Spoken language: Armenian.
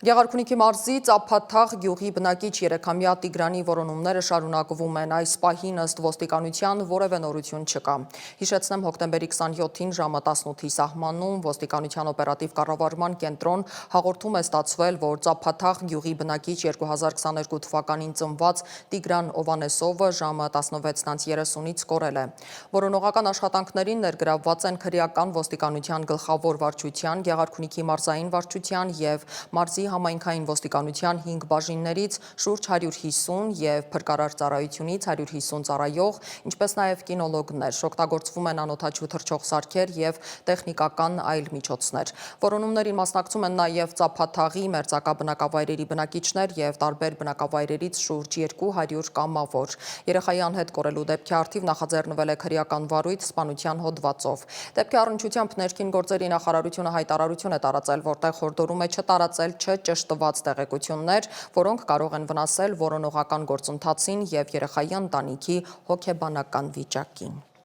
Գեղարքունիքի մարզի Ծափաթաղ գյուղի բնակիչ 3-ամյա Տիգրանի որոնումները շարունակվում են, այս պահին ըստ ոստիկանության որևէ նորություն չկա։ Հիշեցնեմ, հոկտեմբերի 27-ին ժամը 18-ի սահմանում ոստիկանության օպերատիվ կառավարման կենտրոն հաղորդում է ստացվել, որ Ծափաթաղ գյուղի բնակիչ 2022 թվականին ծնված Տիգրան Օվանեսովը ժամը 16:30-ից կորել է։ Որոնողական աշխատանքներին ներգրավված են քրեական ոստիկանության գլխավոր վարչության, Գեղարքունիքի մարզային վարչության և մարզի համայնքային ոստիկանության 5 բաժիններից շուրջ 150 և փրկարար ծառայությունից 150 ծառայող, ինչպես նաև կինոլոգներ, օգտագործվում են անօդաչու թռչող սարքեր և տեխնիկական այլ միջոցներ։ Որոնումներին մասնակցում են նաև Ծափաթաղի մերձակա բնակավայրերի բնակիչներ և տարբեր բնակավայրերից շուրջ 200 կամավոր։ Երեխայի անհետ կորելու դեպքի առթիվ նախաձեռնվել է քրեական վարույթ սպանության հոդվածով։ Դեպքի առնչությամբ ներքին գործերի նախարարությունը հայտարարություն է տարածել, որտեղ հորդորում է չտարածել չճշտված տեղեկություններ, որոնք կարող են վնասել որոնողական գործընթացին և երեխայի ընտանիքի հոգեբանական վիճակին։